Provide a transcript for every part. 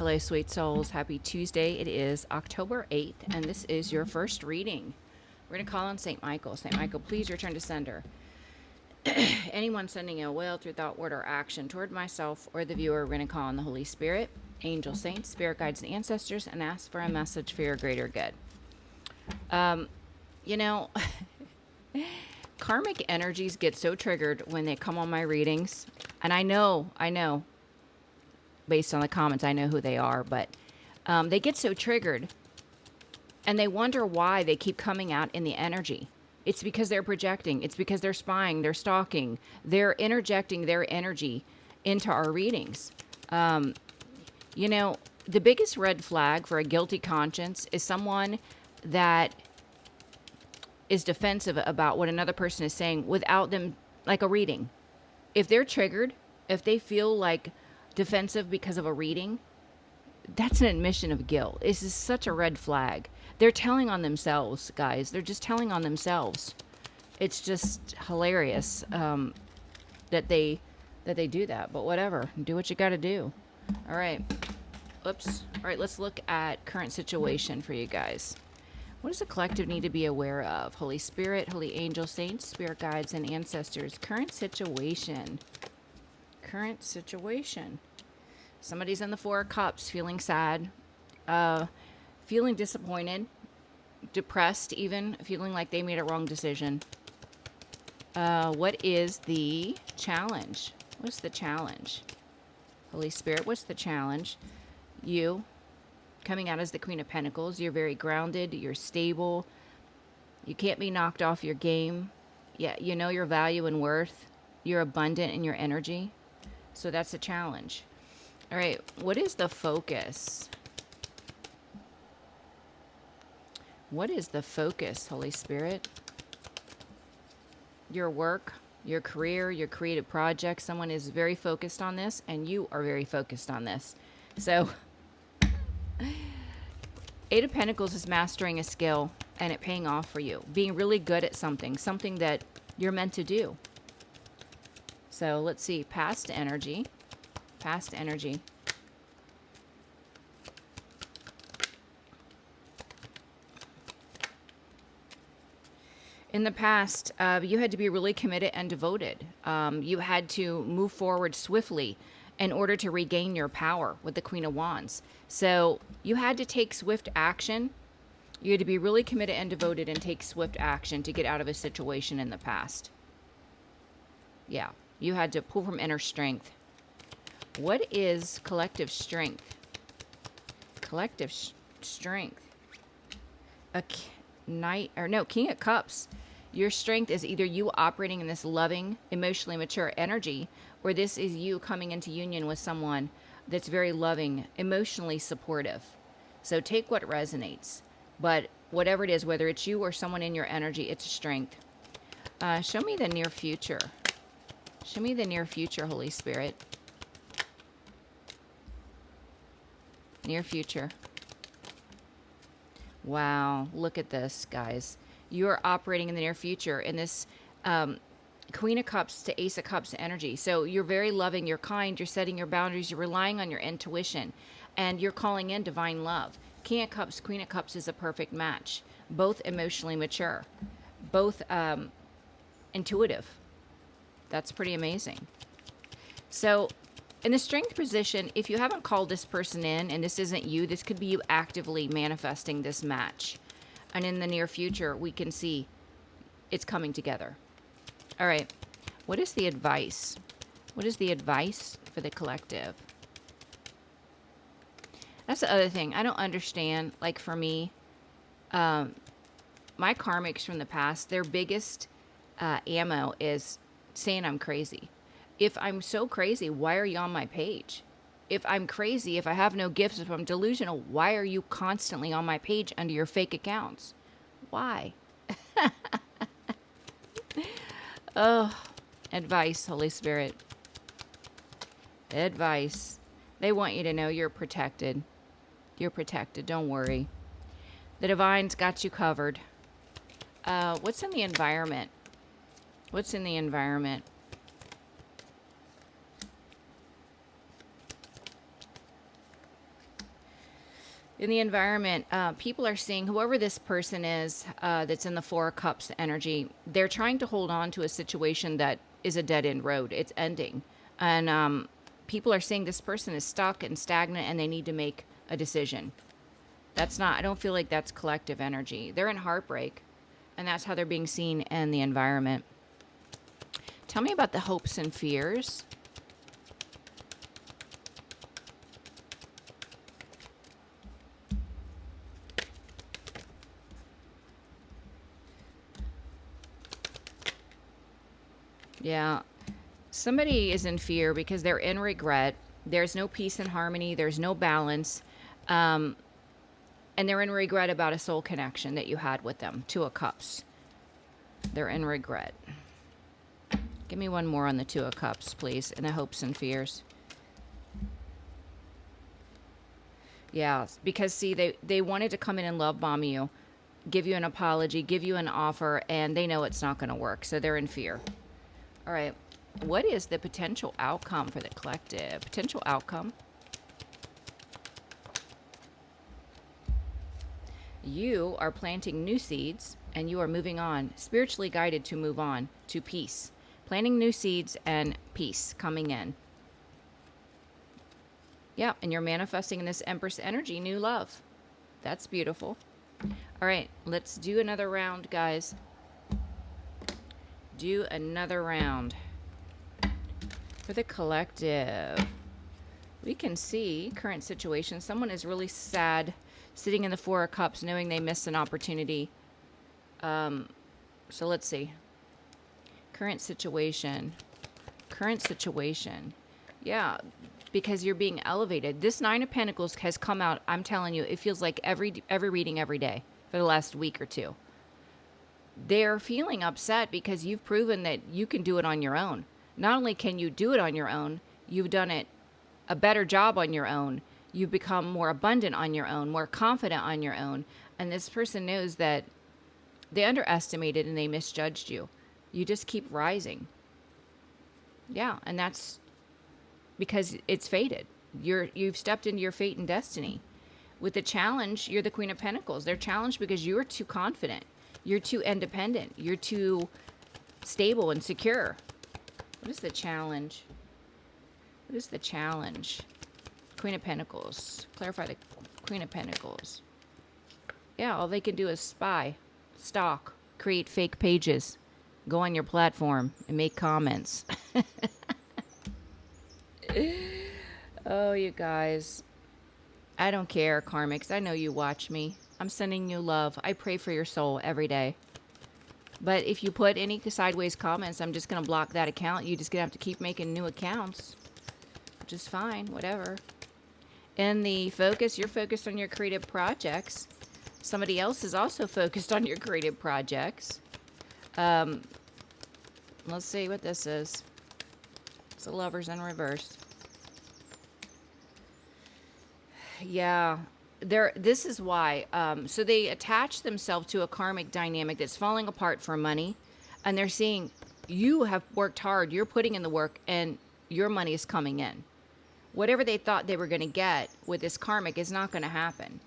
Hello, sweet souls. Happy Tuesday. It is October 8th, and this is your first reading. We're going to call on St. Michael. St. Michael, please return to sender. Anyone sending a will through thought, word, or action toward myself or the viewer, we're going to call on the Holy Spirit, angel saints, spirit guides, and ancestors, and ask for a message for your greater good. You know, karmic energies get so triggered when they come on my readings. And I know, based on the comments, I know who they are, but they get so triggered and they wonder why they keep coming out in the energy. It's because they're projecting. It's because they're spying, they're stalking, they're interjecting their energy into our readings. You know, the biggest red flag for a guilty conscience is someone that is defensive about what another person is saying without them, like a reading. If they're triggered, if they feel like defensive because of a reading, that's an admission of guilt. This is such a red flag. They're telling on themselves, guys. They're just telling on themselves. It's just hilarious that they do that. But whatever, do what you got to do. All right. Oops. All right. Let's look at current situation for you guys. What does the collective need to be aware of? Holy Spirit, Holy Angel, Saints, Spirit Guides, and Ancestors. Current situation. Current situation. Somebody's in the Four of Cups, feeling sad, feeling disappointed, depressed even, feeling like they made a wrong decision. What is the challenge? What's the challenge? Holy Spirit, what's the challenge? You, coming out as the Queen of Pentacles, you're very grounded, you're stable, you can't be knocked off your game. Yeah, you know your value and worth, you're abundant in your energy. So that's a challenge. All right, what is the focus? What is the focus, Holy Spirit? Your work, your career, your creative project. Someone is very focused on this, and you are very focused on this. So, Eight of Pentacles is mastering a skill and it paying off for you. Being really good at something that you're meant to do. So, let's see, past energy. Past energy. In the past, you had to be really committed and devoted. You had to move forward swiftly in order to regain your power with the Queen of Wands. So you had to take swift action. You had to be really committed and devoted and take swift action to get out of a situation in the past. Yeah, you had to pull from inner strength. What is collective strength? Collective strength. King of Cups. Your strength is either you operating in this loving, emotionally mature energy, or this is you coming into union with someone that's very loving, emotionally supportive. So take what resonates. But whatever it is, whether it's you or someone in your energy, it's a strength. Show me the near future. Show me the near future, Holy Spirit. Near future. Wow, look at this, guys. You are operating in the near future in this Queen of Cups to Ace of Cups energy. So you're very loving, you're kind, you're setting your boundaries, you're relying on your intuition, and you're calling in divine love. King of Cups, Queen of Cups is a perfect match. Both emotionally mature, both intuitive. That's pretty amazing. So in the strength position, if you haven't called this person in and this isn't you, this could be you actively manifesting this match. And in the near future, we can see it's coming together. All right. What is the advice? What is the advice for the collective? That's the other thing. I don't understand. Like for me, my karmics from the past, their biggest ammo is saying I'm crazy. If I'm so crazy, why are you on my page? If I'm crazy, if I have no gifts, if I'm delusional, why are you constantly on my page under your fake accounts? Why? Oh, advice, Holy Spirit. Advice. They want you to know you're protected. You're protected. Don't worry. The divine's got you covered. What's in the environment? What's in the environment? In the environment, people are seeing whoever this person is that's in the Four of Cups energy, they're trying to hold on to a situation that is a dead end road. It's ending. And people are saying this person is stuck and stagnant and they need to make a decision. That's not, I don't feel like that's collective energy. They're in heartbreak, and that's how they're being seen in the environment. Tell me about the hopes and fears. Yeah. Somebody is in fear because they're in regret. There's no peace and harmony. There's no balance. And they're in regret about a soul connection that you had with them. Two of Cups. They're in regret. Give me one more on the Two of Cups, please, and the hopes and fears. Yeah, because see, they wanted to come in and love bomb you, give you an apology, give you an offer, and they know it's not going to work, so they're in fear. All right, what is the potential outcome for the collective? Potential outcome? You are planting new seeds, and you are moving on, spiritually guided to move on to peace. Planting new seeds and peace coming in. Yeah, and you're manifesting in this Empress energy, new love. That's beautiful. All right, let's do another round, guys. Do another round. For the collective, we can see current situation. Someone is really sad, sitting in the Four of Cups, knowing they missed an opportunity. So let's see. Current situation. Current situation. Yeah, because you're being elevated. This Nine of Pentacles has come out. I'm telling you, it feels like every reading every day for the last week or two. They're feeling upset because you've proven that you can do it on your own. Not only can you do it on your own, you've done it a better job on your own. You've become more abundant on your own, more confident on your own. And this person knows that they underestimated and they misjudged you. You just keep rising. Yeah, and that's because it's fated. You've stepped into your fate and destiny. With the challenge, you're the Queen of Pentacles. They're challenged because you're too confident. You're too independent. You're too stable and secure. What is the challenge? What is the challenge? Queen of Pentacles. Clarify the Queen of Pentacles. Yeah, all they can do is spy, stalk, create fake pages, go on your platform and make comments. Oh, you guys. I don't care, karmics. I know you watch me. I'm sending you love. I pray for your soul every day. But if you put any sideways comments, I'm just going to block that account. You're just going to have to keep making new accounts. Which is fine. Whatever. In the focus, you're focused on your creative projects. Somebody else is also focused on your creative projects. Let's see what this is. It's the Lovers in reverse. Yeah, this is why. So they attach themselves to a karmic dynamic that's falling apart for money, and they're seeing you have worked hard, you're putting in the work, and your money is coming in. Whatever they thought they were going to get with this karmic is not going to happen.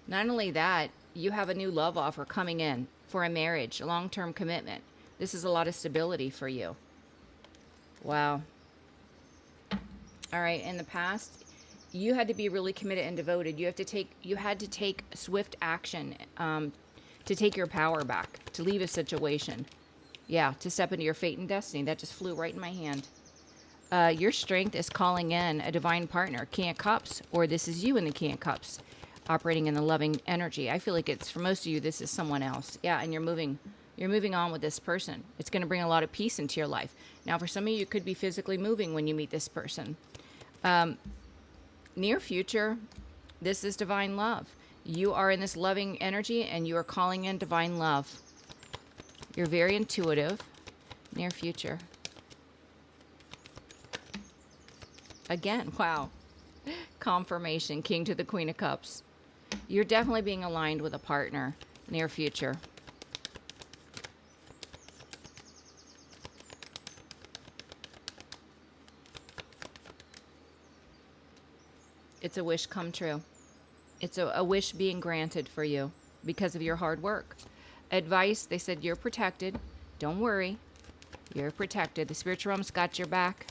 Not only that, you have a new love offer coming in for a marriage, a long-term commitment. This is a lot of stability for you. Wow. All right, in the past, you had to be really committed and devoted. You had to take swift action to take your power back, to leave a situation. Yeah, to step into your fate and destiny. That just flew right in my hand. Your strength is calling in a divine partner, King of Cups, or this is you in the King of Cups, operating in the loving energy. I feel like it's, for most of you, this is someone else. Yeah, and you're moving on with this person. It's going to bring a lot of peace into your life. Now, for some of you, you could be physically moving when you meet this person. Near future, this is divine love. You are in this loving energy, and you are calling in divine love. You're very intuitive. Near future. Again, wow. Confirmation, King to the Queen of Cups. You're definitely being aligned with a partner near future. It's a wish come true. It's a wish being granted for you because of your hard work. Advice, they said you're protected. Don't worry. You're protected. The spiritual realm's got your back.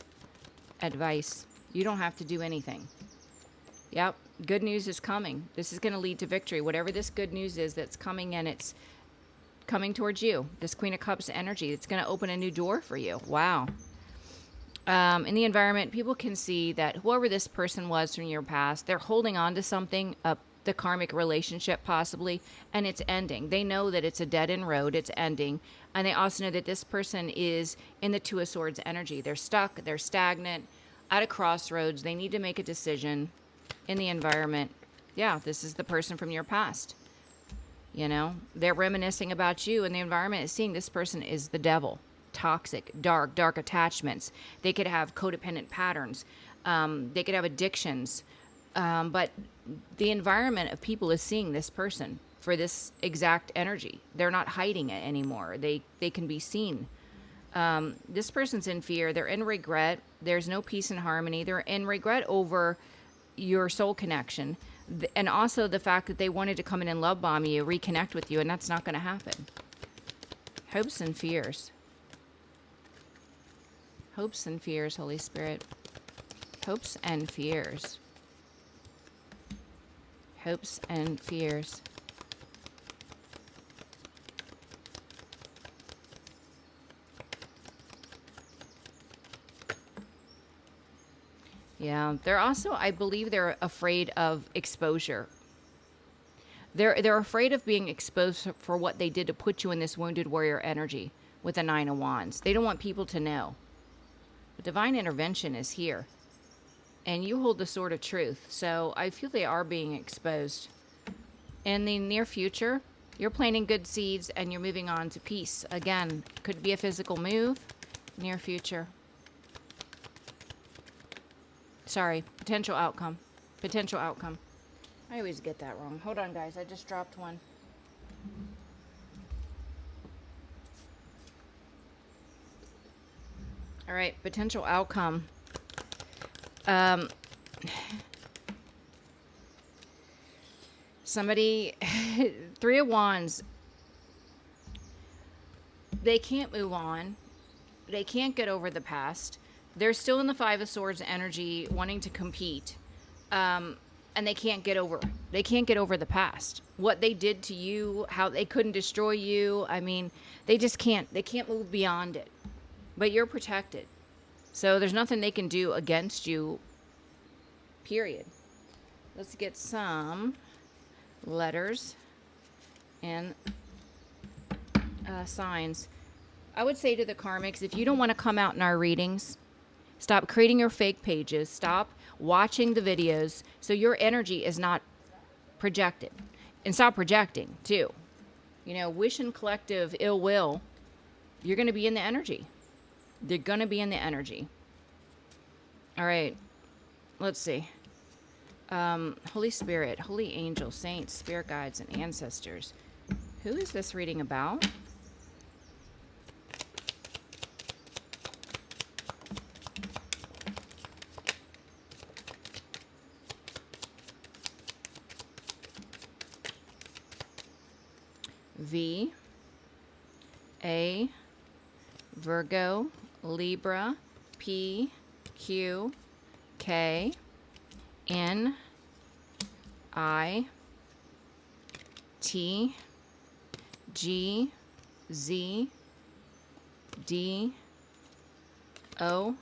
Advice, you don't have to do anything. Yep, good news is coming. This is going to lead to victory. Whatever this good news is that's coming in, it's coming towards you. This Queen of Cups energy, it's going to open a new door for you. Wow. In the environment, people can see that whoever this person was from your past, they're holding on to something, the karmic relationship possibly, and it's ending. They know that it's a dead-end road, it's ending, and they also know that this person is in the Two of Swords energy. They're stuck, they're stagnant, at a crossroads. They need to make a decision in the environment. Yeah, this is the person from your past. You know, they're reminiscing about you, and the environment is seeing this person is the devil. Toxic, dark attachments. They could have codependent patterns. They could have addictions. But the environment of people is seeing this person for this exact energy. They're not hiding it anymore. They can be seen. This person's in fear. They're in regret. There's no peace and harmony. They're in regret over your soul connection. And also the fact that they wanted to come in and love bomb you, reconnect with you, and that's not going to happen. Hopes and fears. Hopes and fears, Holy Spirit. Hopes and fears. Hopes and fears. Yeah, they're also, I believe they're afraid of exposure. They're afraid of being exposed for what they did to put you in this wounded warrior energy with the Nine of Wands. They don't want people to know. But divine intervention is here. And you hold the sword of truth. So I feel they are being exposed. In the near future, you're planting good seeds and you're moving on to peace. Again, could be a physical move. Near future. Sorry, potential outcome. Potential outcome. I always get that wrong. Hold on, guys. I just dropped one. All right, potential outcome. Somebody, Three of Wands, they can't move on. They can't get over the past. They're still in the Five of Swords energy, wanting to compete. And they can't get over. They can't get over the past. What they did to you, how they couldn't destroy you. I mean, they just can't. They can't move beyond it. But you're protected. So there's nothing they can do against you, period. Let's get some letters and signs. I would say to the karmics, if you don't want to come out in our readings, stop creating your fake pages. Stop watching the videos so your energy is not projected. And stop projecting, too. You know, wish and collective ill will, you're going to be in the energy. They're going to be in the energy. All right. Let's see. Holy Spirit, holy angels, saints, spirit guides, and ancestors. Who is this reading about? V, A, Virgo, Libra, P, Q, K, N, I, T, G, Z, D, O,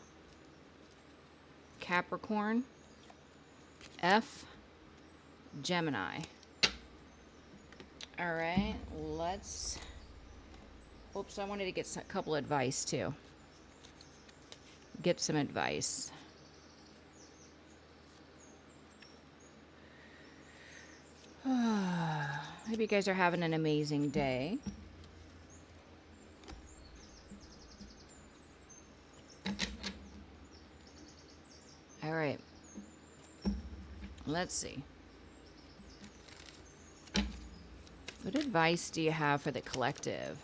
Capricorn, F, Gemini. All right, let's... Oops, I wanted to get a couple advice, too. Get some advice. Hope you guys are having an amazing day. All right. Let's see. What advice do you have for the collective?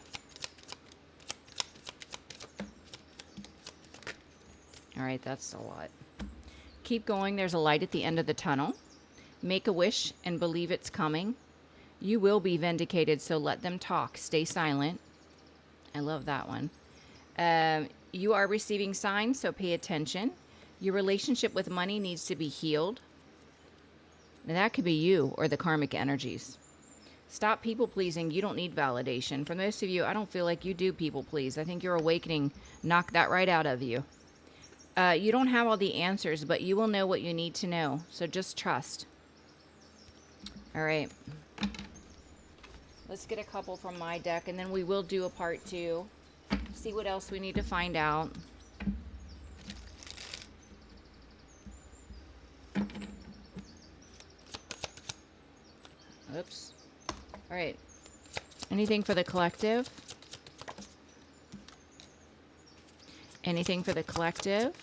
All right, that's a lot. Keep going. There's a light at the end of the tunnel. Make a wish and believe it's coming. You will be vindicated, so let them talk. Stay silent. I love that one. You are receiving signs, so pay attention. Your relationship with money needs to be healed. Now, that could be you or the karmic energies. Stop people pleasing. You don't need validation. For most of you, I don't feel like you do people please. I think your awakening knocked that right out of you. You don't have all the answers, but you will know what you need to know. So just trust. All right. Let's get a couple from my deck, and then we will do a part 2. See what else we need to find out. Oops. All right. Anything for the collective? Anything for the collective?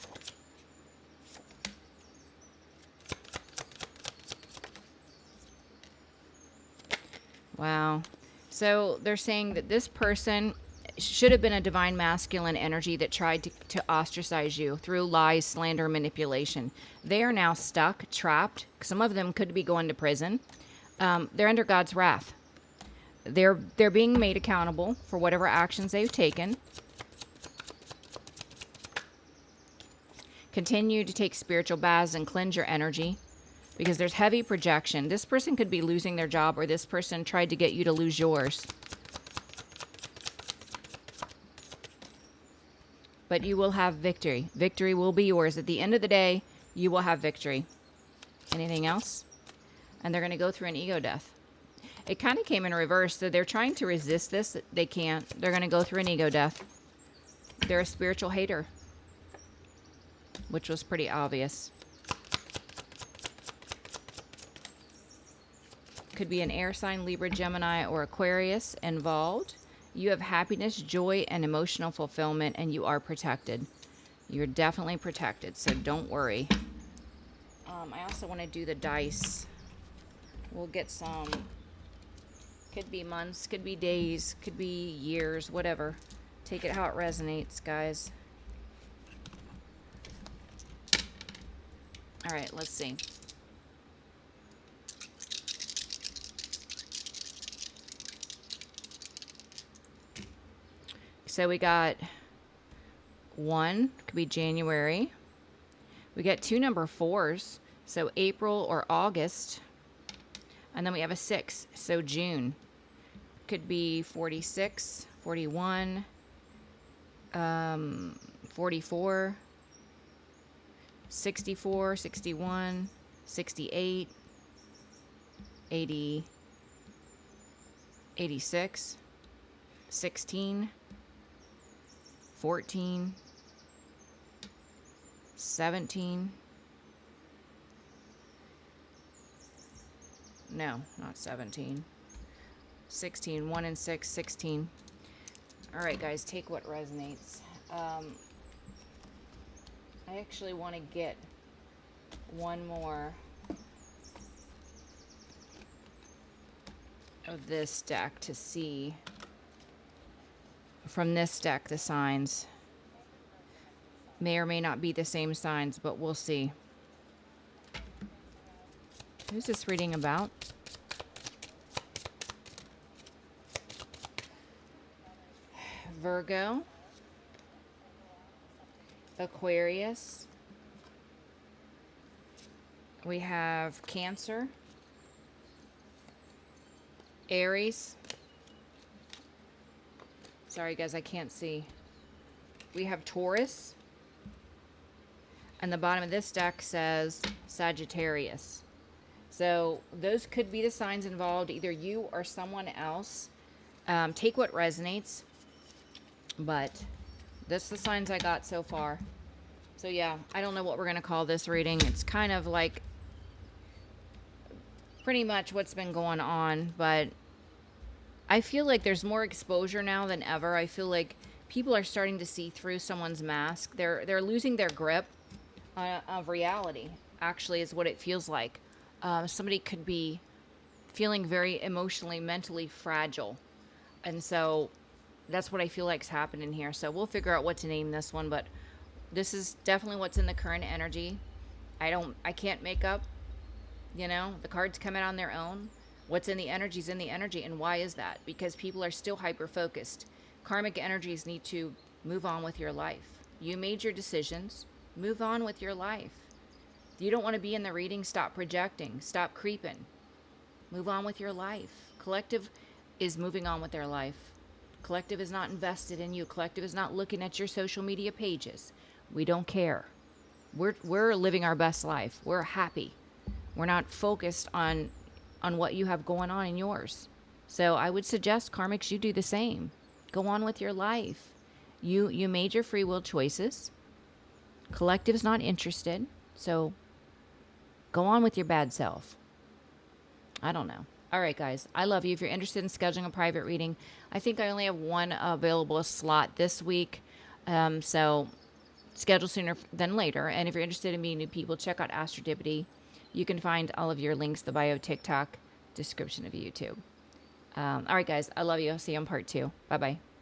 Wow. So they're saying that this person should have been a divine masculine energy that tried to ostracize you through lies, slander, manipulation. They are now stuck, trapped. Some of them could be going to prison. They're under God's wrath. They're being made accountable for whatever actions they've taken. Continue to take spiritual baths and cleanse your energy, because there's heavy projection. This person could be losing their job, or this person tried to get you to lose yours. But you will have victory. Victory will be yours. At the end of the day, you will have victory. Anything else? And they're going to go through an ego death. It kind of came in reverse. So they're trying to resist this. They can't. They're going to go through an ego death. They're a spiritual hater, which was pretty obvious. Could be an air sign, Libra, Gemini, or Aquarius involved. You have happiness, joy, and emotional fulfillment, and you are protected. You're definitely protected, so don't worry. I also want to do the dice. We'll get some. Could be months, could be days, could be years, whatever. Take it how it resonates, guys. All right, let's see. So we got 1, could be January. We got 2 number 4s, so April or August. And then we have a 6, so June. Could be 46, 41, 44, 64, 61, 68, 80, 86, 16, 14, 17. No, not 17. 16. 1 and 6, 16. All right, guys, take what resonates. I actually want to get one more of this deck to see from this deck the signs. May or may not be the same signs, but we'll see. Who's this reading about? Virgo, Aquarius, we have Cancer, Aries. Sorry guys, I can't see. We have Taurus, and the bottom of this deck says Sagittarius. So those could be the signs involved, either you or someone else. Take what resonates. But that's the signs I got so far. So yeah, I don't know what we're going to call this reading. It's kind of like pretty much what's been going on. But I feel like there's more exposure now than ever. I feel like people are starting to see through someone's mask. They're losing their grip of reality, actually, is what it feels like. Somebody could be feeling very emotionally, mentally fragile. And so that's what I feel like's happening here. So we'll figure out what to name this one, but this is definitely what's in the current energy. I can't make up, the cards come out on their own. What's in the energy is in the energy. And why is that? Because people are still hyper focused. Karmic energies need to move on with your life. You made your decisions. Move on with your life. If you don't want to be in the reading, stop projecting. Stop creeping. Move on with your life. Collective is moving on with their life. Collective is not invested in you. Collective is not looking at your social media pages. We don't care. We're living our best life. We're happy. We're not focused on what you have going on in yours. So I would suggest, karmics, you do the same. Go on with your life. You made your free will choices. Collective's not interested. So go on with your bad self. I don't know. All right, guys. I love you. If you're interested in scheduling a private reading, I think I only have one available slot this week. So schedule sooner than later. And if you're interested in meeting new people, check out Astrodivity. You can find all of your links, the bio, TikTok, description of YouTube. All right, guys. I love you. I'll see you on part 2. Bye-bye.